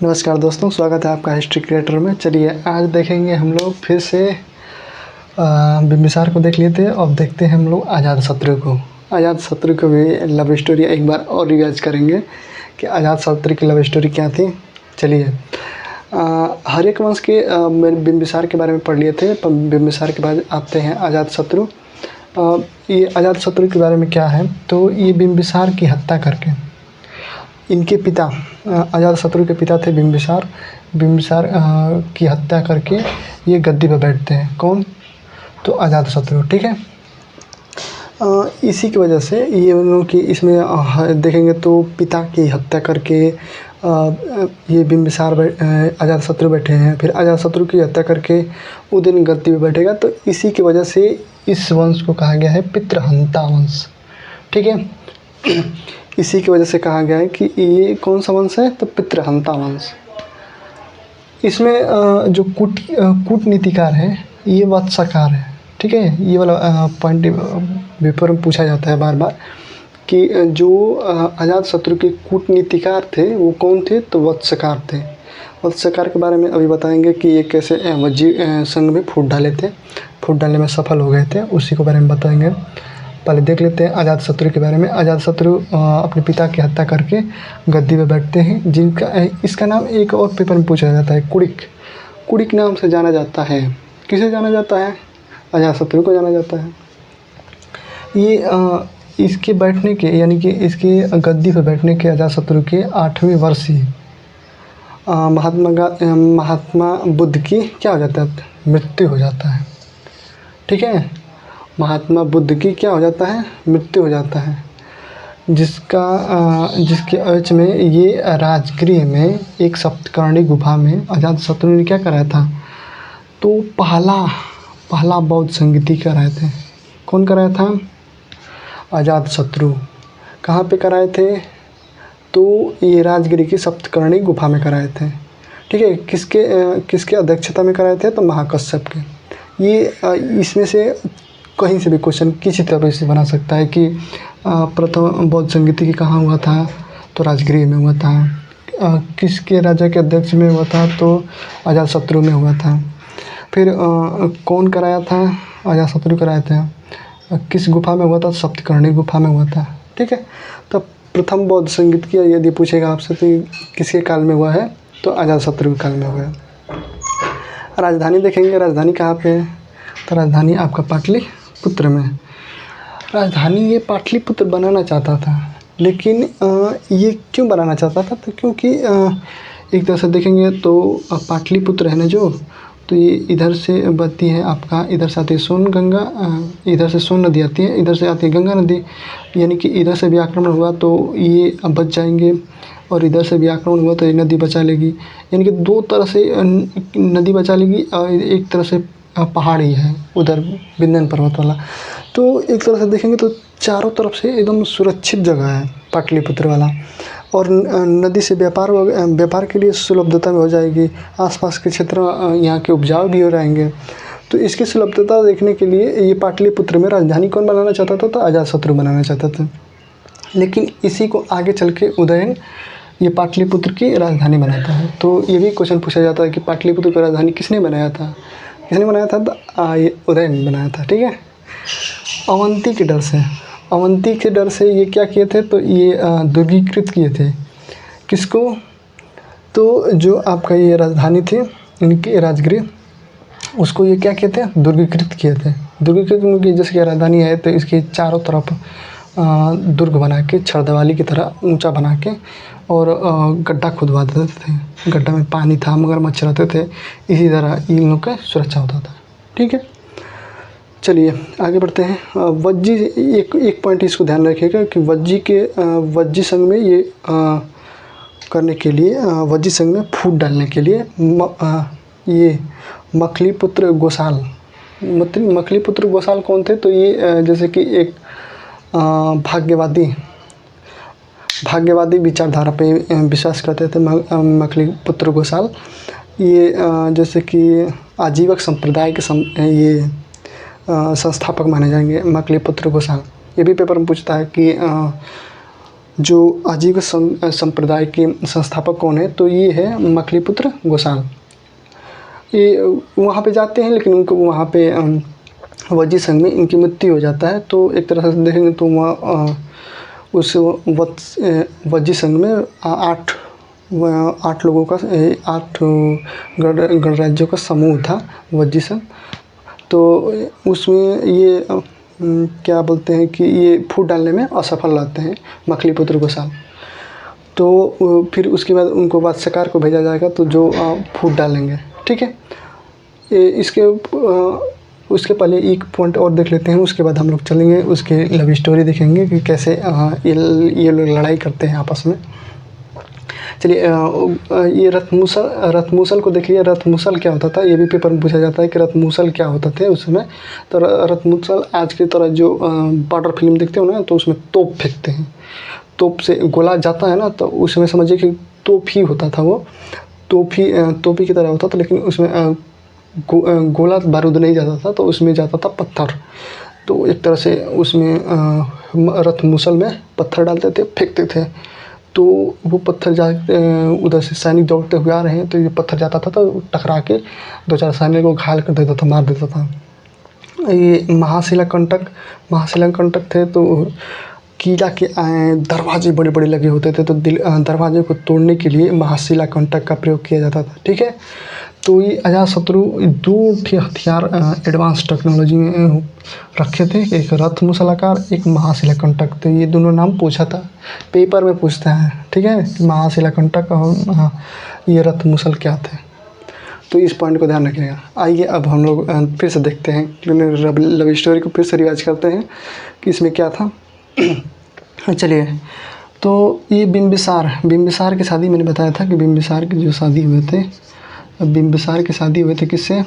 नमस्कार दोस्तों, स्वागत है आपका हिस्ट्री क्रिएटर में। चलिए आज देखेंगे हम लोग फिर से बिंबिसार को देख लिए थे। अब देखते हैं हम लोग अजातशत्रु को। अजातशत्रु को भी लव स्टोरी एक बार और रिवाइज करेंगे कि अजातशत्रु की लव स्टोरी क्या थी। चलिए हर्यक वंश के बिंबिसार के बारे में पढ़ लिए थे, पर बिंबिसार के बाद आते हैं अजातशत्रु। ये अजातशत्रु के बारे में क्या है, तो ये बिंबिसार की हत्या करके, इनके पिता अजातशत्रु के पिता थे बिंबिसार। बिंबिसार की हत्या करके ये गद्दी पर बैठते हैं। कौन? तो अजातशत्रु। ठीक है। इसी की वजह से ये लोग कि इसमें देखेंगे तो पिता की हत्या करके ये बिंबिसार अजातशत्रु बैठे हैं। फिर अजातशत्रु की हत्या करके वो दिन गद्दी पर बैठेगा। तो इसी की वजह से इस वंश को कहा गया है पितृहंता वंश। ठीक है। इसी की वजह से कहा गया है कि ये कौन सा वंश है, तो पितृहंता वंश। इसमें जो कूटनीतिकार है ये वत्सकार है। ठीक है। ये वाला पॉइंट पेपर में पूछा जाता है बार बार कि जो अजातशत्रु के कूटनीतिकार थे वो कौन थे, तो वत्सकार थे। वत्सकार के बारे में अभी बताएंगे कि ये कैसे वज्जी संघ में फूट डाले थे, फूट डालने में सफल हो गए थे, उसी के बारे में बताएंगे। पहले देख लेते हैं अजातशत्रु के बारे में। अजातशत्रु अपने पिता की हत्या करके गद्दी पर बैठते हैं, जिनका इसका नाम एक और पेपर में पूछा जाता है, कुड़िक। कुड़िक नाम से जाना जाता है। किसे जाना जाता है? अजातशत्रु को जाना जाता है। ये इसके बैठने के यानी कि इसके गद्दी पर बैठने के अजातशत्रु के 8वें वर्ष ही महात्मा बुद्ध की क्या हो जाता है, मृत्यु हो जाता है। ठीक है। महात्मा बुद्ध की क्या हो जाता है, मृत्यु हो जाता है। जिसके एवज में ये राजगृह में एक सप्तकर्णी गुफा में अजातशत्रु ने क्या कराया था, तो पहला बौद्ध संगीति कराए थे। कौन कराया था? अजातशत्रु। कहाँ पे कराए थे? तो ये राजगृह की सप्तकर्णी गुफा में कराए थे। ठीक है। किसके अध्यक्षता में कराए थे, तो महाकश्यप के। ये इसमें से कहीं से भी क्वेश्चन किसी तरह से बना सकता है कि प्रथम बौद्ध संगीति कहाँ हुआ था, तो राजगृह में हुआ था। किसके राजा के अध्यक्ष में हुआ था, तो अजातशत्रु में हुआ था। फिर कौन कराया था? अजातशत्रु कराया था। किस गुफा में हुआ था? सप्तकर्णी गुफा में हुआ था। ठीक है। तो प्रथम बौद्ध संगीत की यदि पूछेगा आपसे तो किसके काल में हुआ है, तो अजातशत्रु के काल में हुआ है। राजधानी देखेंगे। राजधानी कहाँ पे है, तो राजधानी आपका पाटलिपुत्र में। राजधानी ये पाटलिपुत्र बनाना चाहता था, लेकिन ये क्यों बनाना चाहता था, तो क्योंकि एक तरह से देखेंगे तो पाटलिपुत्र है ना जो, तो ये इधर से बहती है आपका, इधर से आती है सोन गंगा, इधर से सोन नदी आती है, इधर से आती है गंगा नदी। यानी कि इधर से भी आक्रमण हुआ तो ये बच जाएंगे, और इधर से भी आक्रमण हुआ तो ये नदी बचा लेगी। यानी कि दो तरह से नदी बचा लेगी, और एक तरह से पहाड़ी है उधर विंध्य पर्वत वाला। तो एक तरह से देखेंगे तो चारों तरफ से एकदम सुरक्षित जगह है पाटलिपुत्र वाला। और नदी से व्यापार के लिए सुलभता में हो जाएगी। आसपास के क्षेत्र यहाँ के उपजाऊ भी हो रहेंगे। तो इसकी सुलभता देखने के लिए ये पाटलिपुत्र में राजधानी कौन बनाना चाहता था, तो अजातशत्रु बनाना चाहता था। लेकिन इसी को आगे चल के उदयन ये पाटलिपुत्र की राजधानी बनाता है। तो ये भी क्वेश्चन पूछा जाता है कि पाटलिपुत्र की राजधानी किसने बनाया था, तो ये उदयन बनाया था। ठीक है। अवंती के डर से ये क्या किए थे, तो ये दुर्गीकृत किए थे। किसको? तो जो आपका ये राजधानी थी, इनके राजगृह, उसको ये क्या किए थे, दुर्गीकृत किए थे। दुर्गीकृत क्योंकि जैसे राजधानी है तो इसके चारों तरफ दुर्ग बना के छड़दवाली की तरह ऊंचा बना के और गड्ढा खुदवा देते थे। गड्ढा में पानी था, मगरमच्छ रहते थे, इसी तरह इन लोग का सुरक्षा होता था। ठीक है। चलिए आगे बढ़ते हैं। वज्जी एक पॉइंट इसको ध्यान रखिएगा कि वज्जी संघ में ये करने के लिए, वज्जी संघ में फूट डालने के लिए ये मखलीपुत्र गोसाल कौन थे, तो ये जैसे कि एक भाग्यवादी विचारधारा पे विश्वास करते थे मखलीपुत्र गोसाल। ये जैसे कि आजीवक संप्रदाय के ये संस्थापक माने जाएंगे मखलीपुत्र गोसाल। ये भी पेपर में पूछता है कि जो आजीविका संप्रदाय के संस्थापक कौन है, तो ये है मखलीपुत्र गोसाल। ये वहाँ पे जाते हैं, लेकिन उनको वहाँ पे वज्जी संघ में इनकी मृत्यु हो जाता है। तो एक तरह से देखेंगे तो वहाँ उस वज्जी संघ में 8 लोगों का 8 गणराज्यों का समूह था वज्जी संघ। तो उसमें ये क्या बोलते हैं कि ये फूट डालने में असफल रहते हैं मखलीपुत्र गोसाल। तो फिर उसके बाद उनको वात्स्यकार को भेजा जाएगा, तो जो फूट डालेंगे, ठीक है। उसके पहले एक पॉइंट और देख लेते हैं, उसके बाद हम लोग चलेंगे उसके लव स्टोरी देखेंगे कि कैसे ये लोग लड़ाई करते हैं आपस में। चलिए, ये रथमूसल को देखिए। रथमूसल क्या होता था, ये भी पेपर में पूछा जाता है कि रथमूसल क्या होता थे उस समय। तो रथमूसल आज की तरह जो बॉर्डर फिल्म देखते हो ना, तो उसमें तोप फेंकते हैं। तोप से गोला जाता है ना, तो उस समय समझिए कि तोप ही होता था वो। तोपी की तरह होता था, लेकिन उसमें गोला बारूद नहीं जाता था, तो उसमें जाता था पत्थर। तो एक तरह से उसमें रथमूसल में पत्थर डालते थे, फेंकते थे। तो वो पत्थर उधर से सैनिक दौड़ते हुए आ रहे हैं, तो ये पत्थर जाता था तो टकरा के 2-4 सैनिक को घायल कर देता था, मार देता था। ये महाशिलाकंटक थे। तो किला के दरवाजे बड़े-बड़े लगे होते थे, तो दरवाजे को तोड़ने के लिए महाशिलाकंटक का प्रयोग किया जाता था, ठीक है। तो ये अजातशत्रु 2 हथियार एडवांस टेक्नोलॉजी में रखे थे, एक रथमूसलाकार, एक महाशिलाकंटक। तो ये दोनों नाम पूछा था, पेपर में पूछता है, ठीक है। महाशिलाकंटक और ये रथमूसल क्या थे, तो इस पॉइंट को ध्यान रखिएगा। आइए अब हम लोग फिर से देखते हैं, लव स्टोरी को फिर से रिवाइज करते हैं कि इसमें क्या था। चलिए, तो ये बिंबिसार की शादी मैंने बताया था कि बिंबिसार की जो शादी हुए थे, बिंबिसार की शादी हुए थे किससे?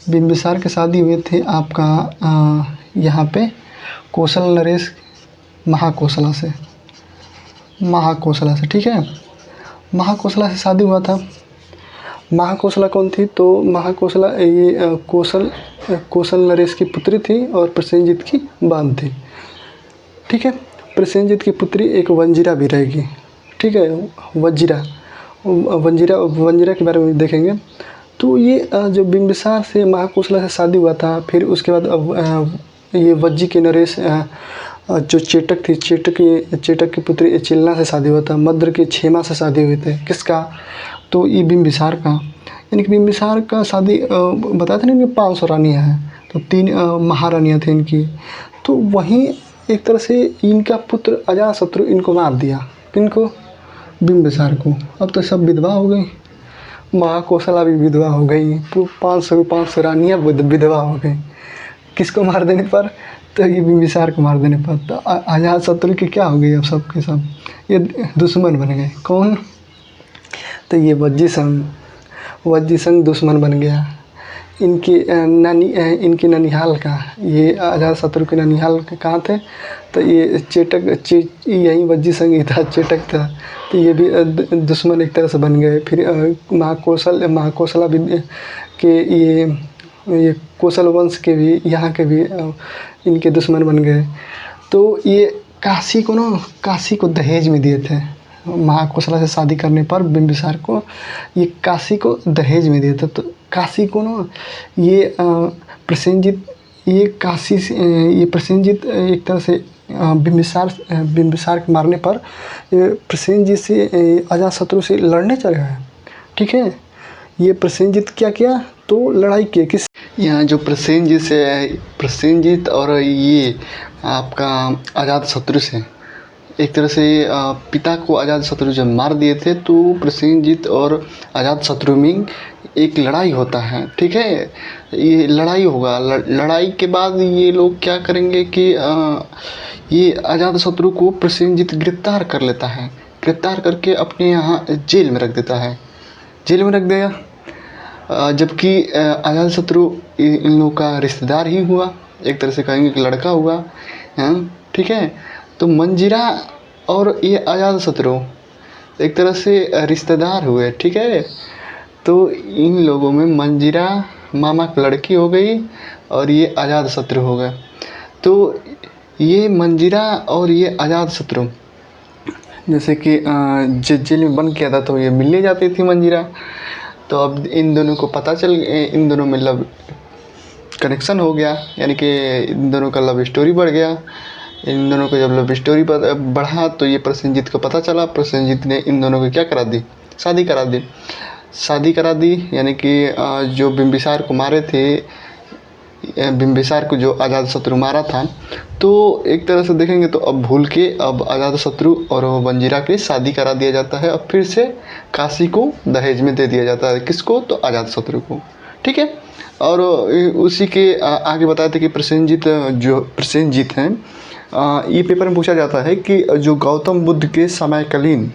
बिंबिसार के शादी हुए थे आपका यहाँ पे कौशल नरेश महाकोशला से, ठीक है। महाकोशला से शादी हुआ था। महाकोशला कौन थी? तो महाकोशला ये कौशल नरेश की पुत्री थी और प्रसेनजीत की बहन थी, ठीक है। प्रसेनजीत की पुत्री एक वंजिरा भी रहेगी, ठीक है। वंजिरा के बारे में देखेंगे। तो ये जो बिंबिसार से महाकोशला से शादी हुआ था, फिर उसके बाद ये वज्जी के नरेश जो चेटक थी, चेटक की पुत्री चिलना से शादी हुआ था। मद्र की क्षेमा से शादी हुए थे। किसका? तो ये बिंबिसार का। यानी कि बिंबिसार का शादी बताया था ना, इनकी 500 रानियाँ हैं, तो 3 महारानियाँ थी इनकी। तो वहीं एक तरह से इनका पुत्र अजातशत्रु इनको मार दिया। किनको? बिंबिसार को। अब तो सब विधवा हो गई, महाकोशला भी विधवा हो गई, 500 रानियाँ विधवा हो गई। किसको मार देने पर? तो ये बिंबिसार को मार देने पर। तो अजातशत्रु की क्या हो गई? अब सब के सब ये दुश्मन बन गए। कौन? तो ये वज्जी संघ दुश्मन बन गया। इनके ननिहाल का, ये अजातशत्रु के ननिहाल कहाँ थे? तो ये यही वज्जी संघ ही था, चेटक था। तो ये भी दुश्मन एक तरह से बन गए। फिर महाकोशला भी के ये कोशल वंश के भी, यहाँ के भी इनके दुश्मन बन गए। तो ये काशी को दहेज में दिए थे। महाकोशला से शादी करने पर बिंबिसार को ये काशी को दहेज में दिए थे। तो काशी को ये प्रसेनजीत एक तरह से बिंबिसार के मारने पर प्रसेनजीत से अजातशत्रु से लड़ने चले गए, ठीक है। ये प्रसेनजीत क्या किया? तो लड़ाई की। किस? यहाँ जो प्रसेनजीत और ये आपका अजातशत्रु से एक तरह से पिता को अजातशत्रु जब मार दिए थे, तो प्रसेनजीत और अजातशत्रु में एक लड़ाई होता है, ठीक है। ये लड़ाई होगा। लड़ाई के बाद ये लोग क्या करेंगे कि ये अजातशत्रु को प्रसेनजीत गिरफ्तार कर लेता है। गिरफ्तार करके अपने यहाँ जेल में रख देता है। जेल में रख दिया, जबकि अजातशत्रु इन लोगों का रिश्तेदार ही हुआ, एक तरह से कहेंगे कि लड़का हुआ, ठीक है। तो मंजिरा और ये अजातशत्रु एक तरह से रिश्तेदार हुए, ठीक है। तो इन लोगों में मंजिरा मामा की लड़की हो गई और ये अजातशत्रु हो गए। तो ये मंजिरा और ये अजातशत्रु जैसे कि जेल में बंद किया था तो ये मिलने जाती थी मंजीरा। तो अब इन दोनों को पता चल, इन दोनों में लव कनेक्शन हो गया, यानी कि इन दोनों का लव स्टोरी बढ़ गया। इन दोनों को जब लव स्टोरी बढ़ा तो ये प्रसेनजीत को पता चला। प्रसेनजीत ने इन दोनों को क्या करा दी, शादी करा दी। शादी करा दी यानी कि जो बिंबिसार को मारे थे, बिंबिसार को जो अजातशत्रु मारा था, तो एक तरह से देखेंगे तो अब भूल के अब अजातशत्रु और मंजीरा की शादी करा दिया जाता है। अब फिर से काशी को दहेज में दे दिया जाता है। किसको? तो अजातशत्रु को। ठीक है। और उसी के आगे बताए थे कि प्रसेनजीत हैं, ये पेपर में पूछा जाता है कि जो गौतम बुद्ध के समकालीन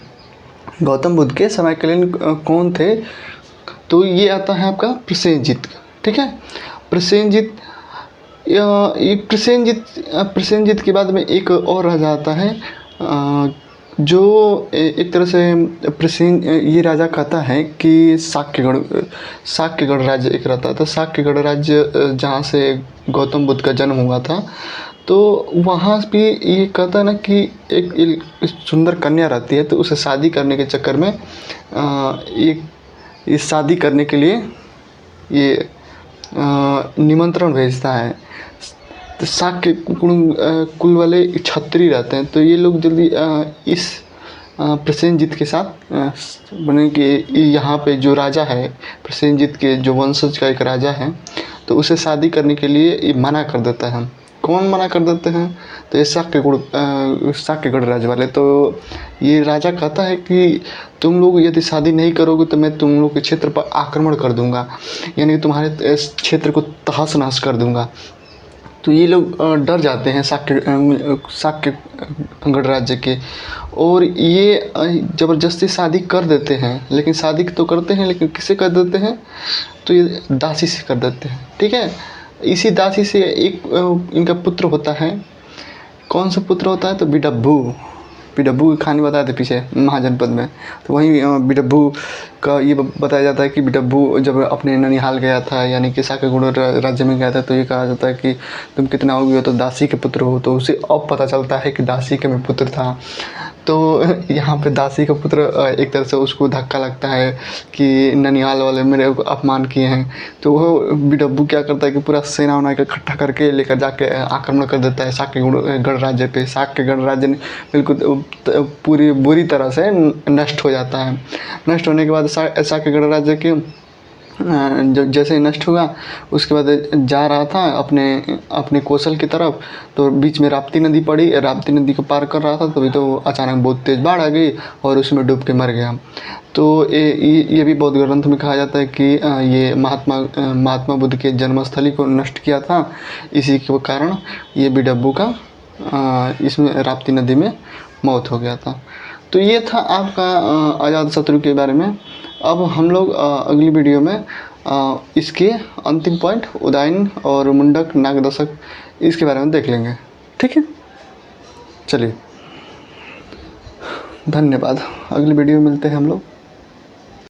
कौन थे? तो ये आता है आपका प्रसेनजीत। ठीक है। प्रसेनजीत प्रसेनजीत के बाद में एक और राजा आता है जो एक तरह से ये राजा कहता है कि शाक्यगढ़ राज्य एक रहता था। शाक्यगढ़ राज्य जहाँ से गौतम बुद्ध का जन्म हुआ था, तो वहाँ भी ये कहता है ना कि एक सुंदर कन्या रहती है, तो उसे शादी करने के चक्कर में ये शादी करने के लिए ये निमंत्रण भेजता है। तो शाक्य कुल वाले क्षत्रिय रहते हैं, तो ये लोग जल्दी इस प्रसेनजीत के साथ बने कि यहाँ पे जो राजा है, प्रसेनजीत के जो वंशज का एक राजा है, तो उसे शादी करने के लिए ये मना कर देता है। कौन मना कर देते हैं? तो ये शाक्यगढ़ राज्य वाले। तो ये राजा कहता है कि तुम लोग यदि शादी नहीं करोगे तो मैं तुम लोग के क्षेत्र पर आक्रमण कर दूंगा, यानी तुम्हारे क्षेत्र को तहस नहस कर दूंगा। तो ये लोग डर जाते हैं शाक्यगढ़ राज्य के, और ये ज़बरदस्ती शादी कर देते हैं। लेकिन शादी तो करते हैं, लेकिन किससे कर देते हैं? तो ये दासी से कर देते हैं। ठीक है। इसी दासी से एक इनका पुत्र होता है। कौन सा पुत्र होता है? तो बिडब्बू की कहानी बताए थे पीछे महाजनपद में। तो वहीं बिडब्बू का ये बताया जाता है कि बिडब्बू जब अपने ननिहाल गया था, यानी कि शाक्यगढ़ राज्य में गया था, तो ये कहा जाता है कि तुम कितना हो गए हो? तो दासी के पुत्र हो। तो उसे अब पता चलता है कि दासी का मैं पुत्र था। तो यहाँ पे दासी का पुत्र एक तरह से उसको धक्का लगता है कि ननिहाल वाले मेरे अपमान किए हैं। तो वो बिडब्बू क्या करता है कि पूरा सेना उना का इकट्ठा करके लेकर जाके आक्रमण कर देता है शाक्यगढ़ राज्य पे। शाक्यगढ़ राज्य बिल्कुल पूरी बुरी तरह से नष्ट हो जाता है। नष्ट होने के बाद शाक्यगढ़ राज्य के जैसे ही नष्ट हुआ, उसके बाद जा रहा था अपने कौशल की तरफ, तो बीच में राप्ती नदी पड़ी। राप्ती नदी को पार कर रहा था, तभी तो अचानक बहुत तेज़ बाढ़ आ गई और उसमें डूब के मर गया। तो ये भी बौद्ध ग्रंथ में कहा जाता है कि ये महात्मा बुद्ध के जन्मस्थली को नष्ट किया था। इसी के कारण ये बिडब्बू का इसमें राप्ती नदी में मौत हो गया था। तो ये था आपका अजातशत्रु के बारे में। अब हम लोग अगली वीडियो में इसके अंतिम पॉइंट उदयन और मुंडक नागदशक इसके बारे में देख लेंगे। ठीक है, चलिए, धन्यवाद। अगली वीडियो में मिलते हैं हम लोग।